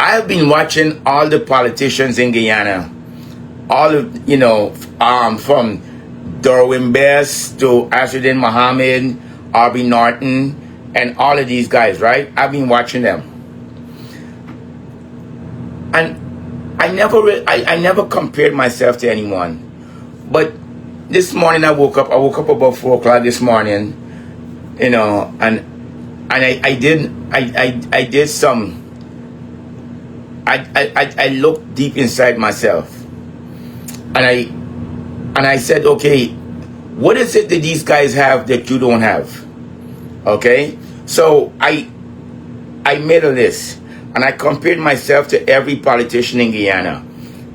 I've been watching all the politicians in Guyana, all of, from Darwin Best to President Mohamed, R.B. Norton, and all of these guys, right? I've been watching them. And I never compared myself to anyone. But this morning I woke up about 4 o'clock this morning, and I looked deep inside myself, and I said, okay, what is it that these guys have that you don't have? Okay, so I made a list, and I compared myself to every politician in Guyana.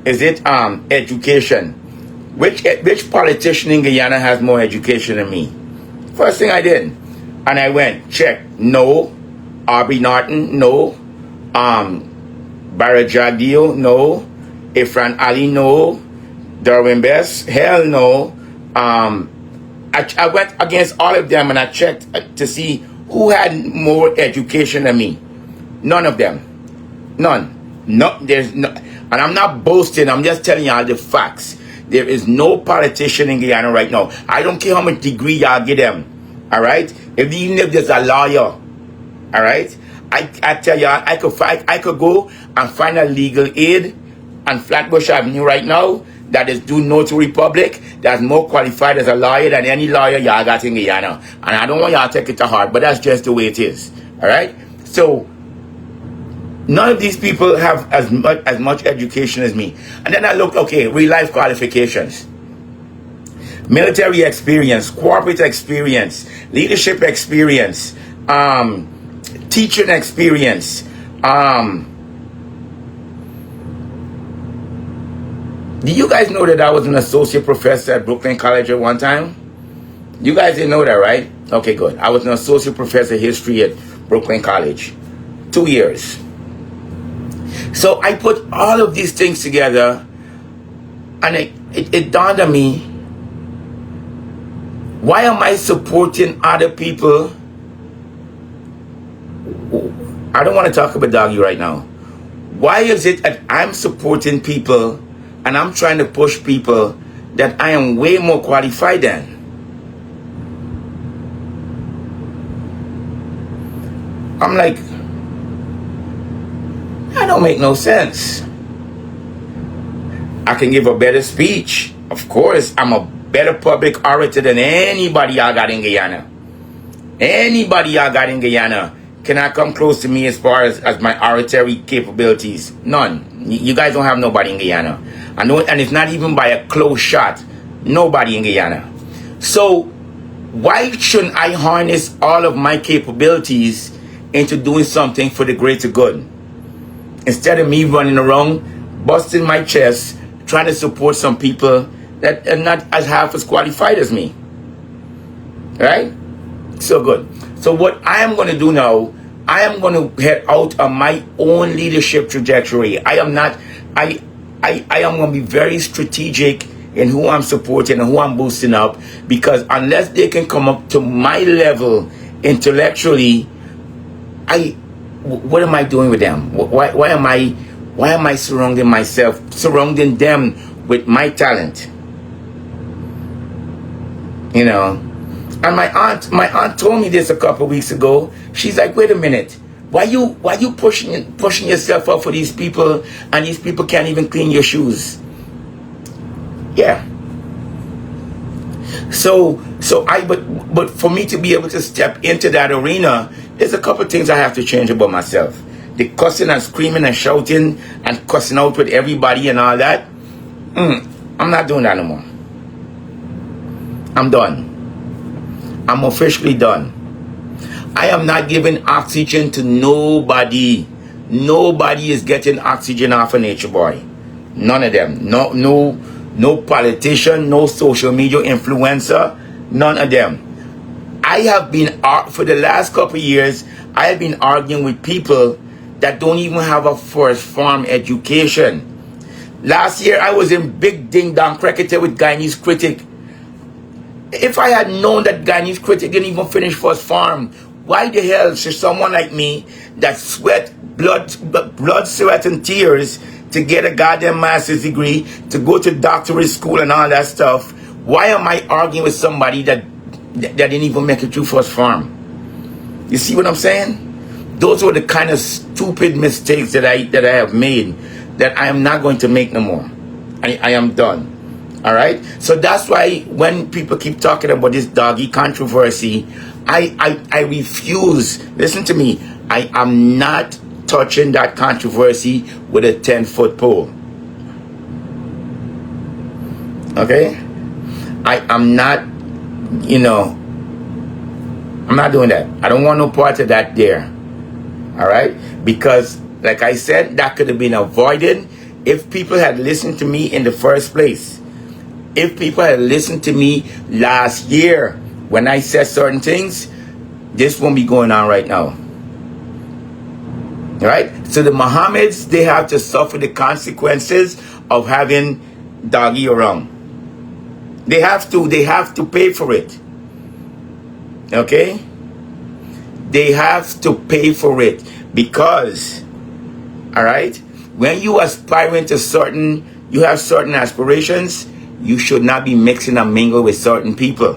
Is it education? Which politician in Guyana has more education than me? First thing I did, and I went, check, no. R.B. Norton, no. Barajagio, no. Irfaan Ali, no. Darwin Best, hell no. I went against all of them, and I checked to see who had more education than me. None of them. None. No, there's no, and I'm not boasting, I'm just telling y'all the facts. There is no politician in Guyana right now. I don't care how much degree y'all give them. Alright? Even if there's a lawyer. Alright? I tell y'all, I could go and find a legal aid on Flatbush Avenue right now that is due notary public, that's more qualified as a lawyer than any lawyer y'all got in Guyana. And I don't want y'all to take it to heart, but that's just the way it is. Alright? So none of these people have as much education as me. And then I looked, okay, real life qualifications. Military experience, corporate experience, leadership experience, teaching experience. Do you guys know that I was an associate professor at Brooklyn College at one time? You guys didn't know that, right? Okay, good. I was an associate professor of history at Brooklyn College. 2 years. So I put all of these things together, and it dawned on me, why am I supporting other people? I don't want to talk about Doggy right now. Why is it that I'm supporting people and I'm trying to push people that I am way more qualified than? I'm like, that don't make no sense. I can give a better speech. Of course, I'm a better public orator than anybody y'all got in Guyana. Anybody y'all got in Guyana cannot come close to me as far as my oratory capabilities. None. You guys don't have nobody in Guyana. I know, and it's not even by a close shot. Nobody in Guyana. So why shouldn't I harness all of my capabilities into doing something for the greater good? Instead of me running around, busting my chest, trying to support some people that are not as half as qualified as me. Right? So good. So what I am going to do now, I am going to head out on my own leadership trajectory. I am going to be very strategic in who I'm supporting and who I'm boosting up, because unless they can come up to my level intellectually, what am I doing with them? Why am I surrounding them with my talent? You know, and my aunt told me this a couple weeks ago. She's like, wait a minute, why you pushing yourself up for these people, and these people can't even clean your shoes? Yeah. But for me to be able to step into that arena, there's a couple things I have to change about myself. The cussing and screaming and shouting and cussing out with everybody and all that, I'm not doing that no more. I'm done. I'm officially done. I am not giving oxygen to nobody. Nobody is getting oxygen off of Nature Boy. None of them. No politician, no social media influencer, none of them. I have been, for the last couple of years, I have been arguing with people that don't even have a first form education. Last year, I was in Big Ding Dong Cricketer with Guyanese Critic. If I had known that Guyanese Critic didn't even finish first form, why the hell should someone like me that sweat blood, sweat, and tears to get a goddamn master's degree, to go to doctorate school and all that stuff. Why am I arguing with somebody that didn't even make it through first farm? You see what I'm saying? Those were the kind of stupid mistakes that I have made, that I am not going to make no more. I am done. All right? So that's why when people keep talking about this Doggy controversy, I refuse. Listen to me. I am not touching that controversy with a 10-foot pole. Okay? I am not, I'm not doing that. I don't want no part of that there. All right? Because, like I said, that could have been avoided if people had listened to me in the first place. If people had listened to me last year when I said certain things, this won't be going on right now. All right? So the Mohameds, they have to suffer the consequences of having Doggy around. They have to pay for it. Okay? They have to pay for it because, all right, when you aspiring to you have certain aspirations, you should not be mixing and mingle with certain people.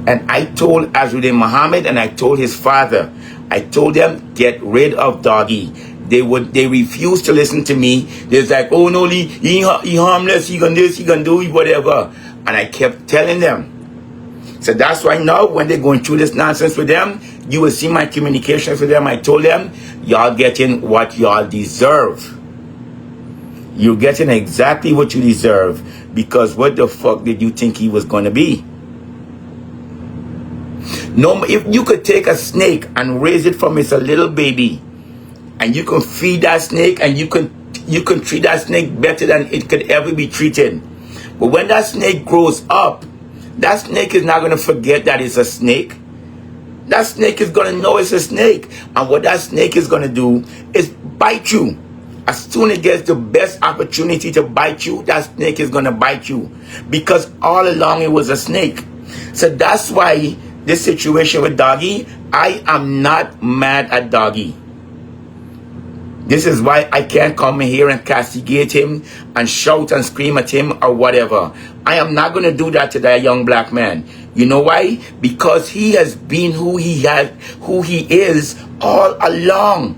And I told Azruddin Mohammed and I told his father, I told them, get rid of Doggy. They refused to listen to me. They're like, oh no, he harmless, he gonna this, he gonna do whatever. And I kept telling them. So that's why now when they're going through this nonsense with them, you will see my communications with them. I told them, y'all getting what y'all deserve. You're getting exactly what you deserve, because what the fuck did you think he was gonna be? No, if you could take a snake and raise it from it's a little baby, and you can feed that snake, and you can treat that snake better than it could ever be treated. But when that snake grows up, that snake is not going to forget that it's a snake. That snake is going to know it's a snake. And what that snake is going to do is bite you. As soon as it gets the best opportunity to bite you, that snake is going to bite you. Because all along it was a snake. So that's why this situation with Doggy, I am not mad at Doggy. This is why I can't come in here and castigate him and shout and scream at him or whatever. I am not going to do that to that young black man. You know why? Because he has been who he is all along.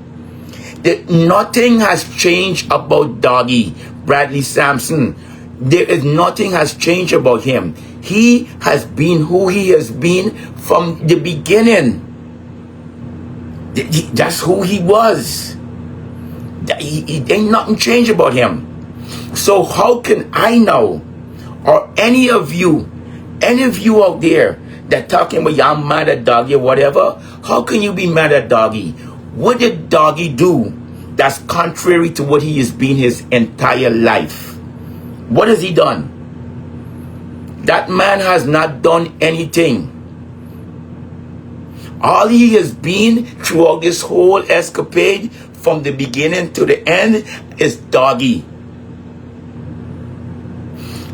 Nothing has changed about Doggy, Bradley Sampson. Nothing has changed about him. He has been who he has been from the beginning. That's who he was. Ain't nothing changed about him. So how can I know, or any of you out there that talking about y'all mad at Doggy or whatever, how can you be mad at Doggy? What did Doggy do that's contrary to what he has been his entire life? What has he done? That man has not done anything. All he has been throughout this whole escapade, from the beginning to the end, is Doggy.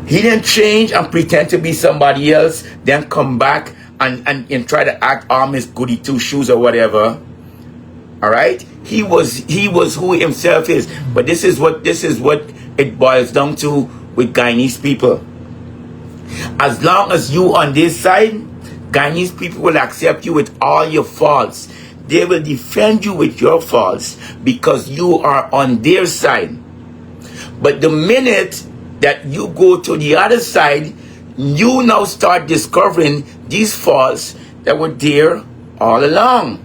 He didn't change and pretend to be somebody else, then come back and try to act all Miss Goody Two Shoes or whatever. All right, he was who himself is. But this is what it boils down to with Guyanese people. As long as you on this side, Guyanese people will accept you with all your faults. They will defend you with your faults because you are on their side. But the minute that you go to the other side, you now start discovering these faults that were there all along.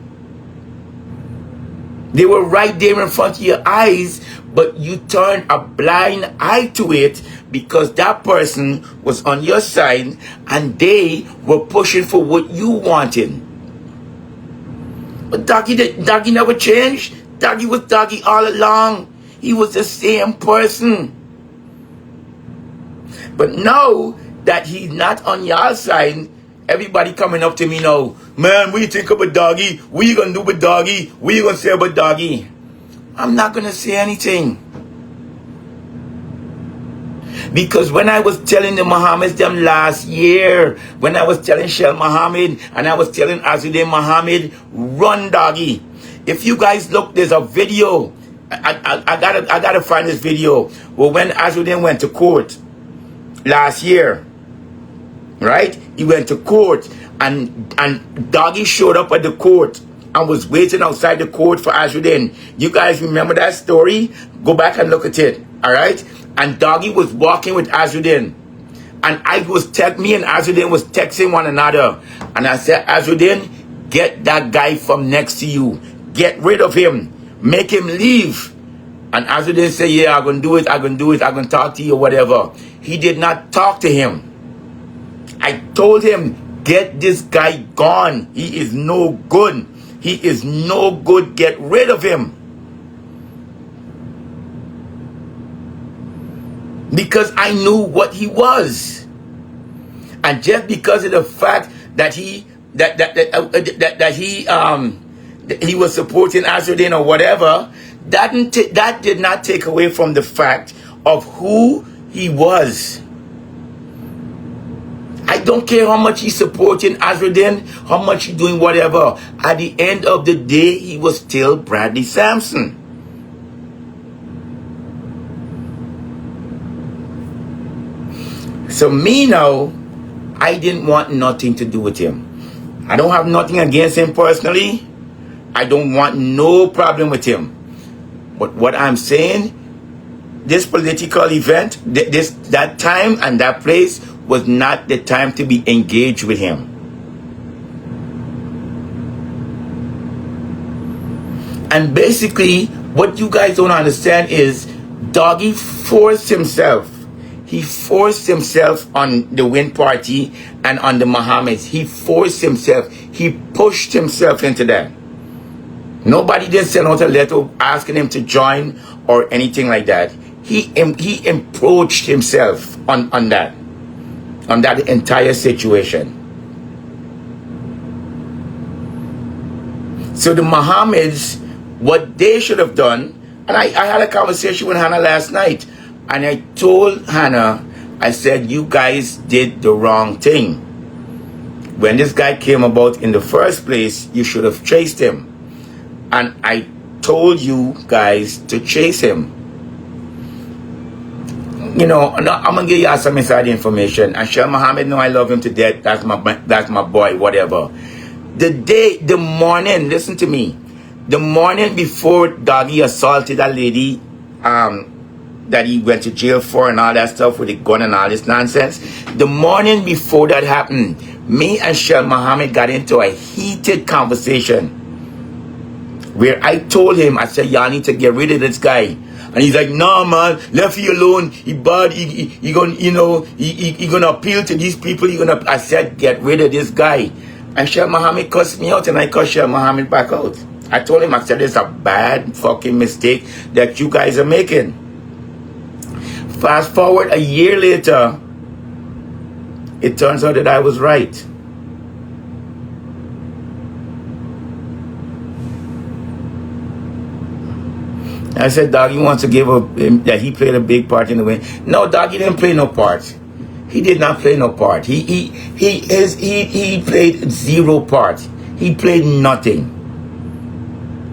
They were right there in front of your eyes, but you turned a blind eye to it because that person was on your side and they were pushing for what you wanted. But Doggy never changed. Doggy was Doggy all along. He was the same person. But now that he's not on your side, everybody coming up to me now, man, what do you think about Doggy? What you gonna do with Doggy? What you gonna say about Doggy? I'm not gonna say anything. Because when I was telling the Mohameds them last year, when I was telling Shell Mohamed and I was telling Azruddin Mohammed, run Doggy. If you guys look, there's a video. I gotta find this video. Well, when Azudin went to court last year, right? He went to court, and Doggy showed up at the court and was waiting outside the court for Azudin. You guys remember that story? Go back and look at it. All right? And Doggy was walking with Azudin. And me and Azudin was texting one another. And I said, Azudin, get that guy from next to you. Get rid of him. Make him leave. And Azudin said, yeah, I'm going to do it. I'm going to do it. I'm going to talk to you or whatever. He did not talk to him. I told him, get this guy gone. He is no good. He is no good. Get rid of him. Because I knew what he was. And just because of the fact that he was supporting Azudin or whatever, that did not take away from the fact of who he was. I don't care how much he's supporting Azudin, how much he's doing whatever. At the end of the day, he was still Bradley Sampson. So me now, I didn't want nothing to do with him. I don't have nothing against him personally. I don't want no problem with him. But what I'm saying, this political event, that time and that place was not the time to be engaged with him. And basically, what you guys don't understand is Doggy forced himself. He forced himself on the Win party and on the Mohameds. He forced himself. He pushed himself into that. Nobody did send out a letter asking him to join or anything like that. He approached himself on that entire situation. So the Mohameds, what they should have done, and I had a conversation with Hannah last night, and I told Hannah, I said, you guys did the wrong thing. When this guy came about in the first place, you should have chased him. And I told you guys to chase him. You know, I'm going to give you some inside information. And Shell Mohamed know I love him to death. That's my boy, whatever. The morning, listen to me. The morning before Doggy assaulted that lady, that he went to jail for and all that stuff with the gun and all this nonsense. The morning before that happened, me and Shell Mohamed got into a heated conversation where I told him, I said, y'all need to get rid of this guy. And he's like, no, man, left you alone. He bad. He gonna, you know, he gonna appeal to these people. I said, get rid of this guy. And Shell Mohamed cussed me out, and I cussed Shell Mohamed back out. I told him, I said, it's a bad fucking mistake that you guys are making. Fast forward a year later, it turns out that I was right. I said, Doggy wants to give that he played a big part in the win. No, Doggy didn't play no part. He did not play no part. He played zero part. He played nothing.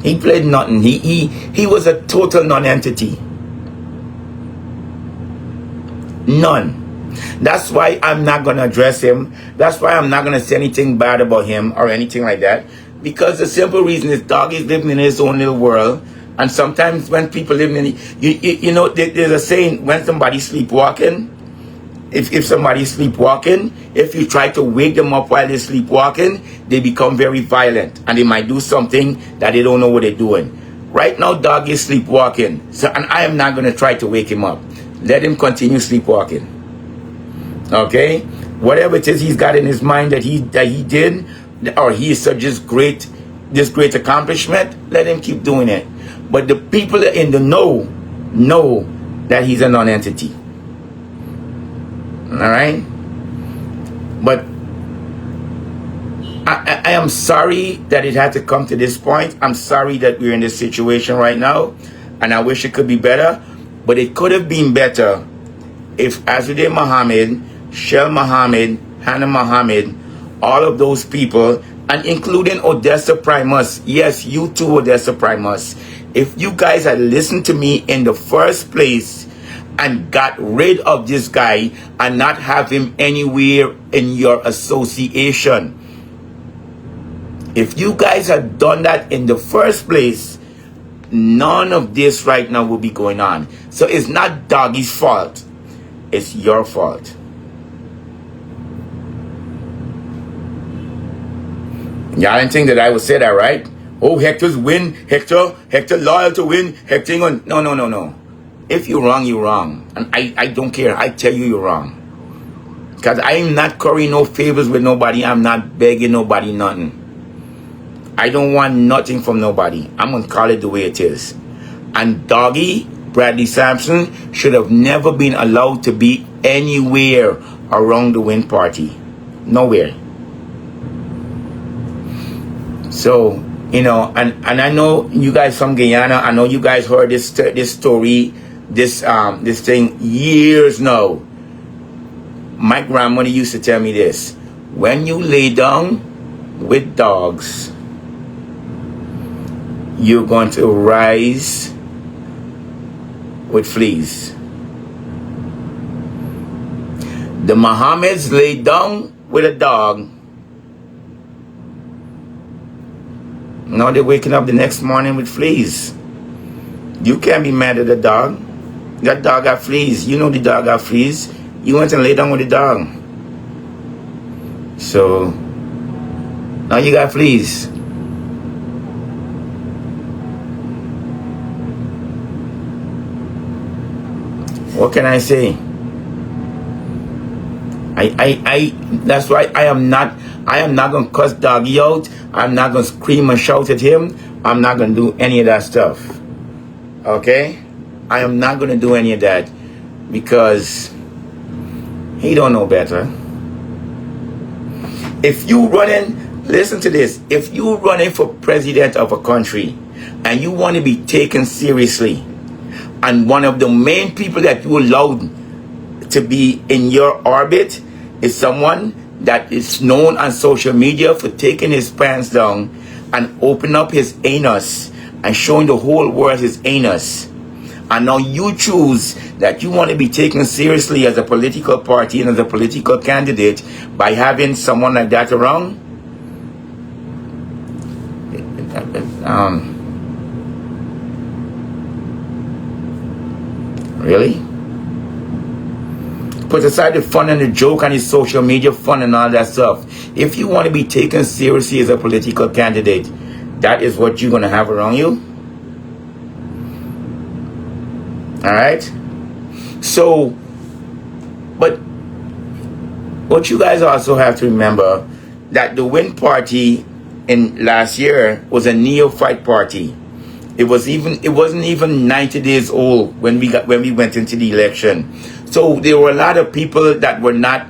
He played nothing. He was a total non-entity. None. That's why I'm not going to address him. That's why I'm not going to say anything bad about him or anything like that. Because the simple reason is Doggy's living in his own little world. And sometimes when people live in, you know, there's a saying, when somebody's sleepwalking, if somebody's sleepwalking, if you try to wake them up while they're sleepwalking, they become very violent. And they might do something that they don't know what they're doing. Right now, Doggy is sleepwalking. So, and I am not going to try to wake him up. Let him continue sleepwalking. Okay? Whatever it is he's got in his mind that he did, or he is such this great accomplishment, let him keep doing it. But the people in the know that he's a non-entity. Alright? But I am sorry that it had to come to this point. I'm sorry that we're in this situation right now. And I wish it could be better. But it could have been better if Mohamed, Shell Mohamed, Hannah Mohamed, all of those people and including Odessa Primus. Yes, you too, Odessa Primus. If you guys had listened to me in the first place and got rid of this guy and not have him anywhere in your association, if you guys had done that in the first place, none of this right now will be going on. So it's not Doggy's fault. It's your fault. Y'all didn't think that I would say that, right? Oh, Hector's win. Hector loyal to win. Hector on. No. If you're wrong, you're wrong. And I don't care. I tell you you're wrong. Because I'm not currying no favors with nobody. I'm not begging nobody nothing. I don't want nothing from nobody. I'm going to call it the way it is. And Doggy, Bradley Sampson, should have never been allowed to be anywhere around the win party. Nowhere. So, you know, and I know you guys from Guyana, I know you guys heard this story, this thing years now. My grandmother used to tell me this: when you lay down with dogs, you're going to rise with fleas. The Mohameds lay down with a dog. Now they're waking up the next morning with fleas. You can't be mad at the dog. That dog got fleas. You know the dog got fleas. You went and lay down with the dog. So now you got fleas. What can I say? That's why I am not gonna cuss Doggy out. I'm not gonna scream and shout at him. I'm not gonna do any of that stuff. Okay? I am not gonna do any of that because he don't know better. If you running, listen to this. If you running for president of a country and you want to be taken seriously, and one of the main people that you allow to be in your orbit is someone that is known on social media for taking his pants down and opening up his anus and showing the whole world his anus, and now you choose that you want to be taken seriously as a political party and as a political candidate by having someone like that around, really? Put aside the fun and the joke and his social media fun and all that stuff. If you want to be taken seriously as a political candidate, that is what you're going to have around you. Alright? So, but what you guys also have to remember, that the Win Party in last year was a neophyte party. It wasn't even 90 days old when we went into the election. So there were a lot of people that were not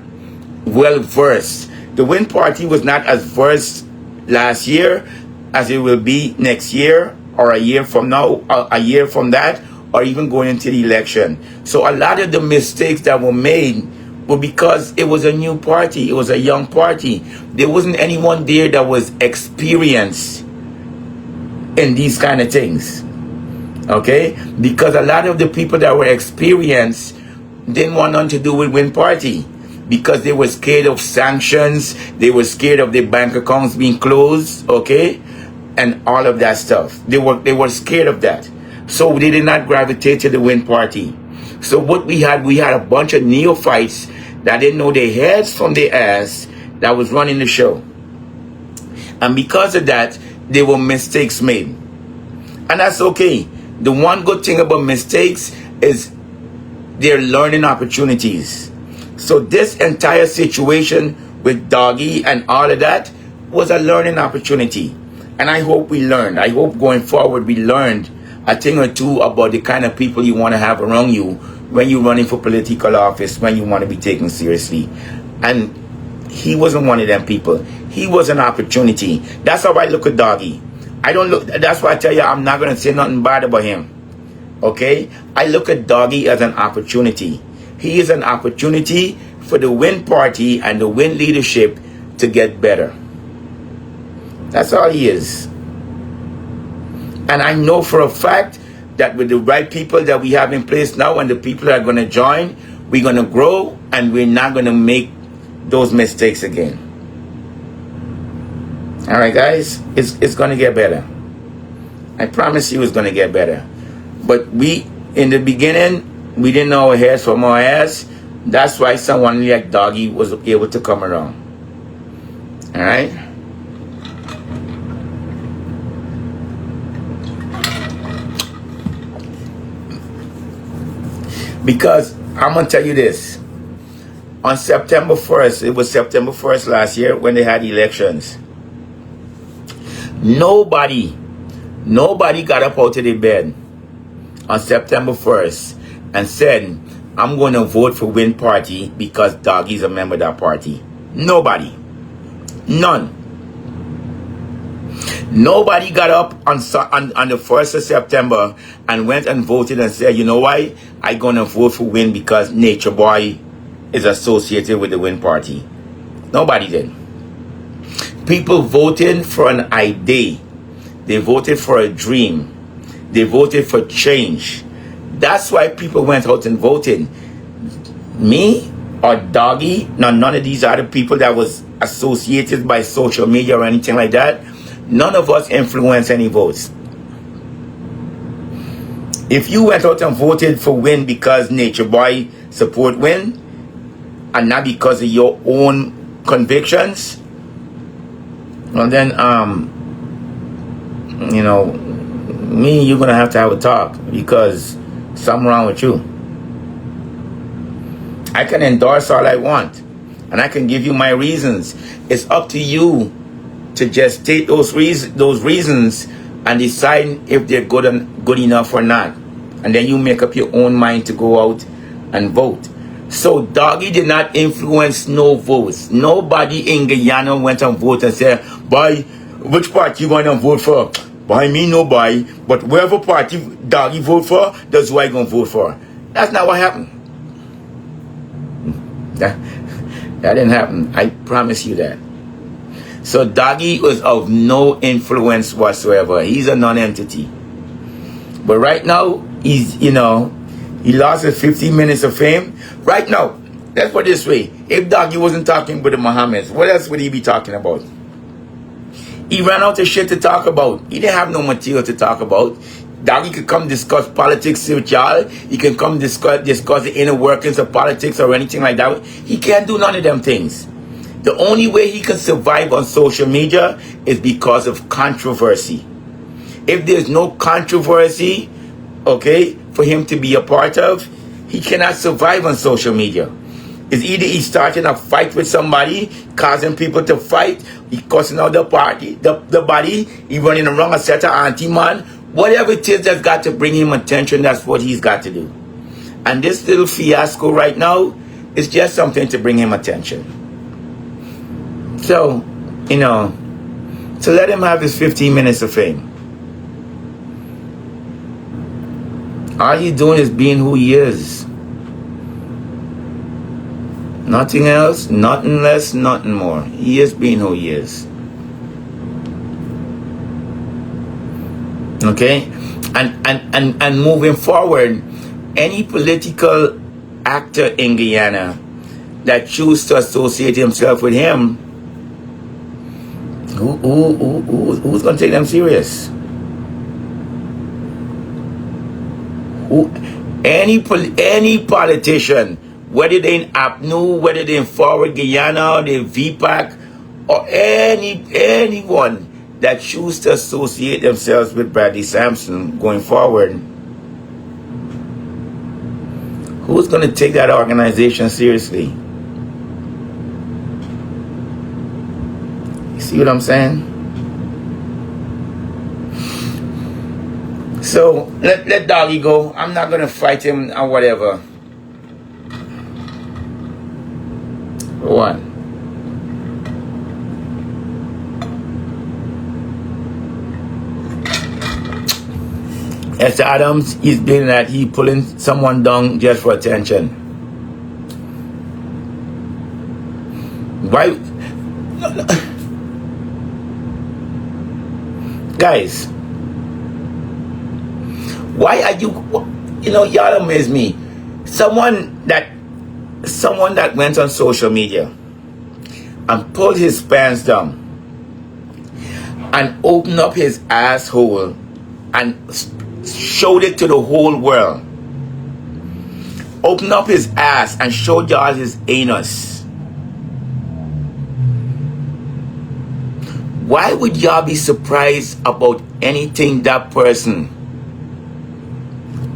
well versed. The Win Party was not as versed last year as it will be next year, or a year from now, a year from that, or even going into the election. So a lot of the mistakes that were made were because it was a new party. It was a young party. There wasn't anyone there that was experienced in these kind of things. Okay? Because a lot of the people that were experienced didn't want nothing to do with Win Party, because they were scared of sanctions, they were scared of their bank accounts being closed, okay, and all of that stuff. They were scared of that, so they did not gravitate to the Win Party. So what we had a bunch of neophytes that didn't know their heads from their ass that was running the show, and because of that, there were mistakes made, and that's okay. The one good thing about mistakes is they're learning opportunities. So this entire situation with Doggy and all of that was a learning opportunity. And I hope we learned. I hope going forward we learned a thing or two about the kind of people you want to have around you when you're running for political office, when you want to be taken seriously. And he wasn't one of them people. He was an opportunity. That's how I look at Doggy. That's why I tell you I'm not going to say nothing bad about him. Okay, I look at Doggy as an opportunity. He is an opportunity for the Win Party and the Win leadership to get better. That's all he is. And I know for a fact that with the right people that we have in place now and the people that are going to join, we're going to grow and we're not going to make those mistakes again. All right, guys, it's going to get better. I promise you it's going to get better. But in the beginning, we didn't know our hairs from our ass. That's why someone like Doggy was able to come around. All right? Because I'm going to tell you this. On September 1st, it was September 1st last year when they had elections. Nobody got up out of their bed on September 1st and said, I'm going to vote for Win Party because Doggy's a member of that party. Nobody. None. Nobody got up on the 1st of September and went and voted and said, you know why? I'm going to vote for Win because Nature Boy is associated with the Win Party. Nobody did. People voted for an idea. They voted for a dream. They voted for change. That's why people went out and voted. Me or Doggy, none of these other people that was associated by social media or anything like that, none of us influenced any votes. If you went out and voted for Win because Nature Boy support Win, and not because of your own convictions, well then, you know, me and you're going to have a talk because something wrong with you. I can endorse all I want and I can give you my reasons. It's up to you to just take those reasons and decide if they're good enough or not. And then you make up your own mind to go out and vote. So Doggy did not influence no votes. Nobody in Guyana went and voted and said, boy, which party you going to vote for? By me, nobody. But whatever party Doggy vote for, that's who I going to vote for. That's not what happened. That didn't happen. I promise you that. So Doggy was of no influence whatsoever. He's a non-entity. But right now, he's, you know, he lost his 15 minutes of fame. Right now, let's put it this way. If Doggy wasn't talking with the Mohameds, what else would he be talking about? He ran out of shit to talk about. He didn't have no material to talk about. Doggy could come discuss politics with y'all. He can come discuss the inner workings of politics or anything like that. He can't do none of them things. The only way he can survive on social media is because of controversy. If there's no controversy, okay, for him to be a part of, he cannot survive on social media. It's either he's starting a fight with somebody, causing people to fight, he cussing out the party, the body, he running around a set of anti-man, whatever it is that's got to bring him attention, that's what he's got to do. And this little fiasco right now is just something to bring him attention. So, you know, so let him have his 15 minutes of fame. All he's doing is being who he is. Nothing else, nothing less, nothing more. He is being who he is. Okay? And moving forward, any political actor in Guyana that chooses to associate himself with him, who's going to take them serious? Any politician, whether they in APNU, whether they in Forward Guyana, or they in VPAC, or anyone that choose to associate themselves with Bradley Sampson going forward, who's going to take that organization seriously? You see what I'm saying? So let Doggy go. I'm not going to fight him or whatever. What? Esther Adams, he's doing that. He pulling someone down just for attention. Why? Guys, why are you, y'all amaze me. Someone that went on social media and pulled his pants down and opened up his asshole and showed it to the whole world. Opened up his ass and showed y'all his anus. Why would y'all be surprised about anything that person?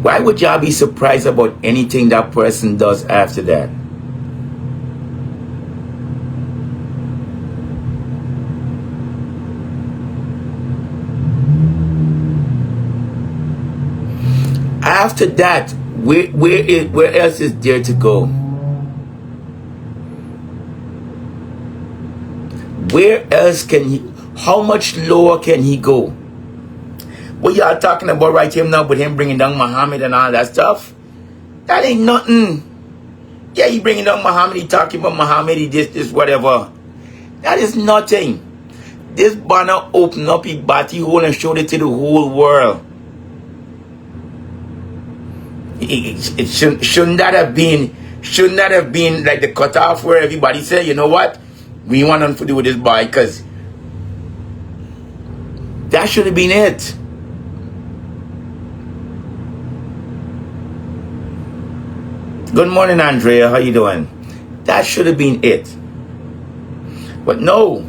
Why would y'all be surprised about anything that person does after that? After that, where else is there to go? Where else can he, how much lower can he go? What y'all talking about right here now with him bringing down Mohamed and all that stuff? That ain't nothing. Yeah, he bringing down Mohamed, he talking about Mohamed, he this, whatever. That is nothing. This banner opened up his body hole and showed it to the whole world. It shouldn't that have been like the cutoff where everybody said, you know what, we want nothing to do with this boy, because that should have been it. Good morning, Andrea, how you doing? That should have been it. But no,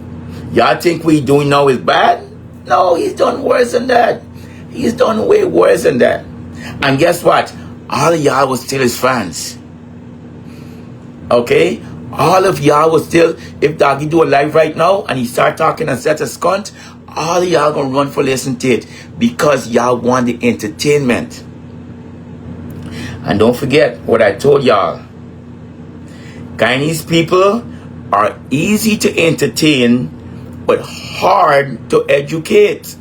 y'all think we doing now is bad? No, he's done worse than that. He's done way worse than that. And guess what? All of y'all was still his fans. Okay? All of y'all was still, if Doggy do a live right now and he start talking and set a scunt, all of y'all gonna run for listen to it because y'all want the entertainment. And don't forget what I told y'all. Guyanese people are easy to entertain but hard to educate.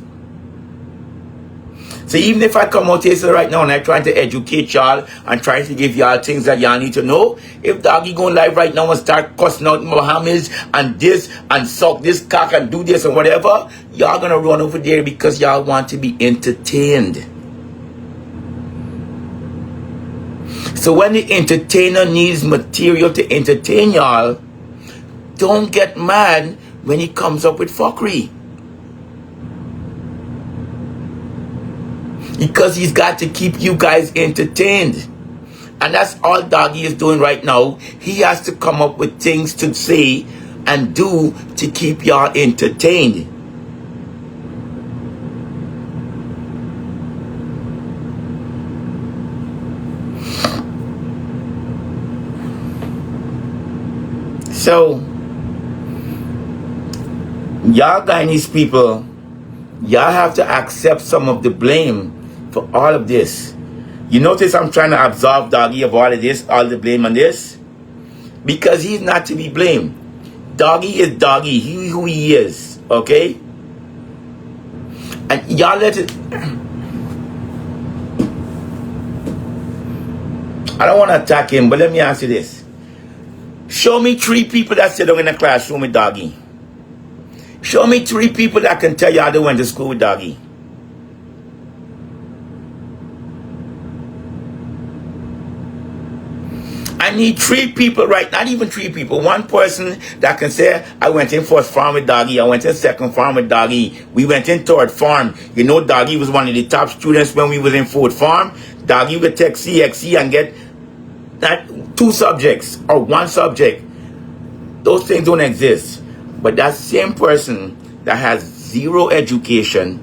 So even if I come out here right now and I'm trying to educate y'all and trying to give y'all things that y'all need to know, if Doggy going live right now and start cussing out Mohameds and this and suck this cock and do this and whatever, y'all gonna run over there because y'all want to be entertained. So when the entertainer needs material to entertain y'all, don't get mad when he comes up with fuckery. Because he's got to keep you guys entertained. And that's all Doggy is doing right now. He has to come up with things to say and do to keep y'all entertained. So, y'all Guyanese people, y'all have to accept some of the blame for all of this. You notice I'm trying to absolve Doggy of all of this, all the blame on this? Because he's not to be blamed. Doggy is Doggy. He who he is. Okay? And y'all let it... I don't want to attack him, but let me ask you this. Show me 3 people that sit down in the classroom with Doggy. Show me 3 people that can tell you how they went to school with Doggy. I need 3 people, right? Not even 3 people. 1 person that can say, I went in first farm with Doggy. I went in second farm with Doggy. We went in third farm. You know, Doggy was one of the top students when we was in fourth farm. Doggy would take CXC and get that 2 subjects or 1 subject. Those things don't exist. But that same person that has 0 education,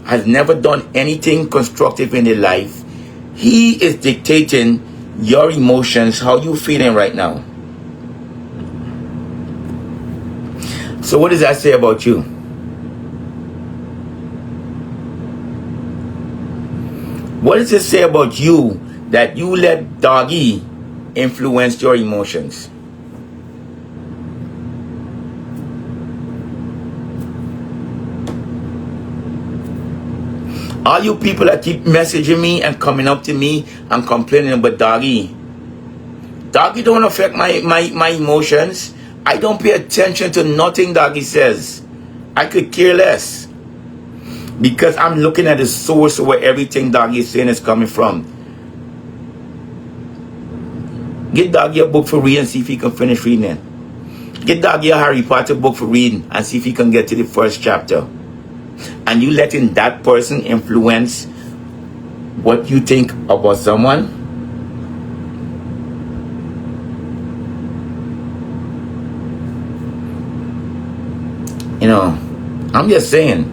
has never done anything constructive in their life, he is dictating your emotions, how you feeling right now. So what does that say about you? What does it say about you that you let Doggy influence your emotions? All you people that keep messaging me and coming up to me and complaining about Doggy. Doggy don't affect my emotions. I don't pay attention to nothing Doggy says. I could care less. Because I'm looking at the source of where everything Doggy is saying is coming from. Get Doggy a book for reading and see if he can finish reading it. Get Doggy a Harry Potter book for reading and see if he can get to the first chapter. And you letting that person influence what you think about someone? You know, I'm just saying.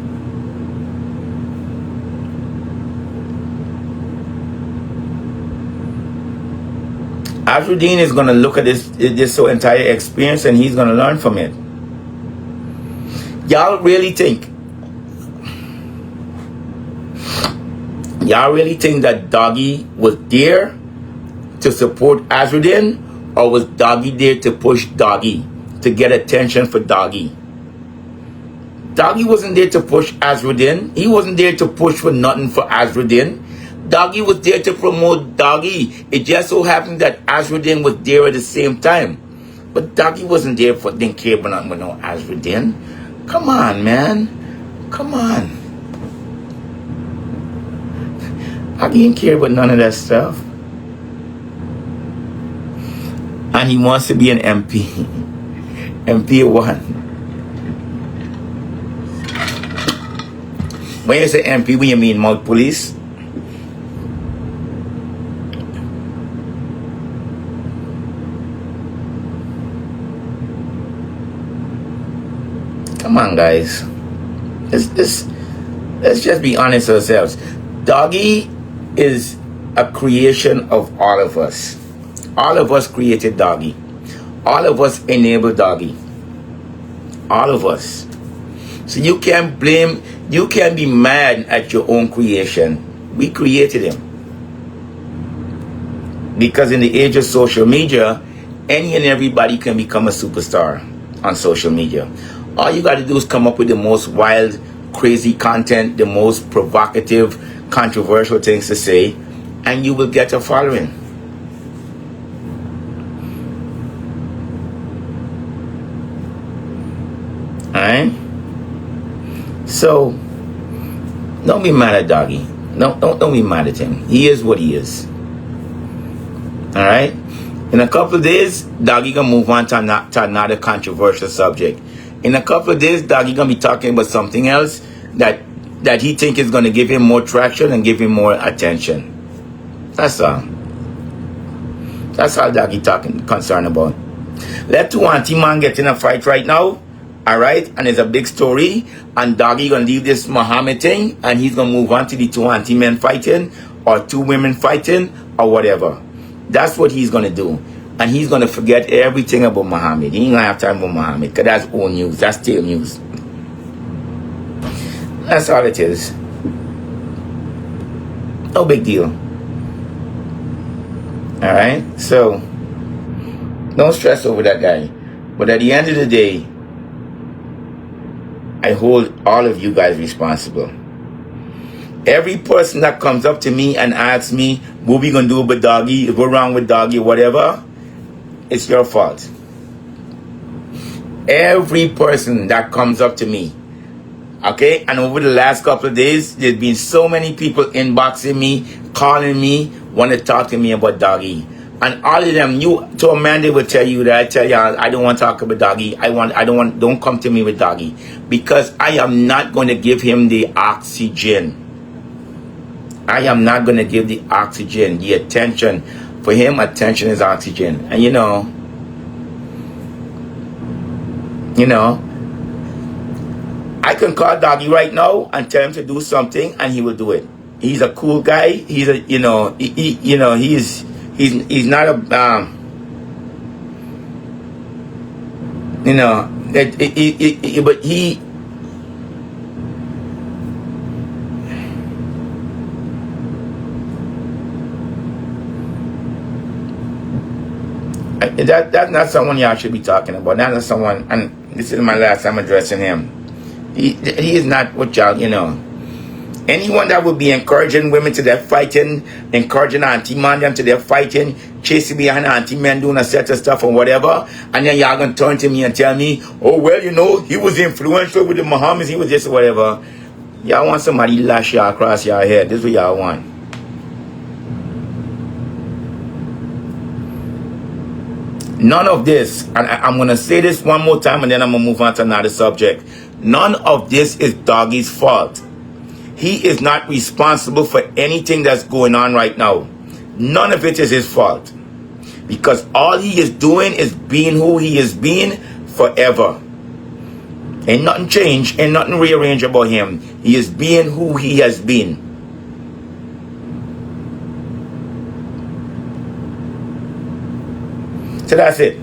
Azruddin is going to look at this entire experience and he's going to learn from it. Y'all really think that Doggy was there to support Azruddin, or was Doggy there to push Doggy, to get attention for Doggy? Doggy wasn't there to push Azruddin. He wasn't there to push for nothing for Azruddin. Doggy was there to promote Doggy. It just so happened that Azruddin was there at the same time. But Doggy wasn't there for didn't care about nothing with no Azruddin. Come on, man. Come on. Doggy didn't care about none of that stuff. And he wants to be an MP. MP of what? When you say MP, what you mean, mouth police? Come on, guys. Let's just be honest with ourselves. Doggy is a creation of all of us. All of us created Doggy. All of us enabled Doggy. All of us. So you can't blame, you can't be mad at your own creation. We created him. Because in the age of social media, any and everybody can become a superstar on social media. All you got to do is come up with the most wild, crazy content, the most provocative, controversial things to say, and you will get a following. Alright? So, don't be mad at Doggy. Don't be mad at him. He is what he is. Alright? In a couple of days, Doggy gonna move on to another controversial subject. In a couple of days, Doggy gonna be talking about something else that he think is gonna give him more traction and give him more attention. That's all. That's all Doggy concerned about. Let two auntie man get in a fight right now. Alright? And it's a big story. And Doggy gonna leave this Mohamed thing and he's gonna move on to the two auntie men fighting, or two women fighting, or whatever. That's what he's gonna do. And he's going to forget everything about Mohamed. He ain't going to have time for Mohamed. Because that's old news. That's still news. That's all it is. No big deal. Alright? So, don't stress over that guy. But at the end of the day, I hold all of you guys responsible. Every person that comes up to me and asks me, what we going to do with Doggy? What's wrong with Doggy? Whatever. It's your fault. Every person that comes up to me, okay, and over the last couple of days, there's been so many people inboxing me, calling me, want to talk to me about Doggy. And all of them, to a man, they will tell you that I tell y'all, I don't want to talk about Doggy. Don't come to me with Doggy, because I am not going to give him the oxygen. I am not going to give the oxygen, the attention. For him, attention is oxygen. And you know, I can call Doggy right now and tell him to do something and he will do it. He's a cool guy. He's a, he's not a, but he, that's not someone y'all should be talking about. That's not someone, and this is my last time addressing him. He is not what y'all, Anyone that would be encouraging women to their fighting, encouraging auntie man them to their fighting, chasing behind auntie men doing a set of stuff or whatever, and then y'all gonna turn to me and tell me, oh well, he was influential with the Mohameds, he was this or whatever. Y'all want somebody lash y'all across your head. This is what y'all want. None of this, and I'm going to say this one more time and then I'm going to move on to another subject. None of this is Doggy's fault. He is not responsible for anything that's going on right now. None of it is his fault. Because all he is doing is being who he is being forever. Ain't nothing changed, ain't nothing rearranged about him. He is being who he has been. So that's it.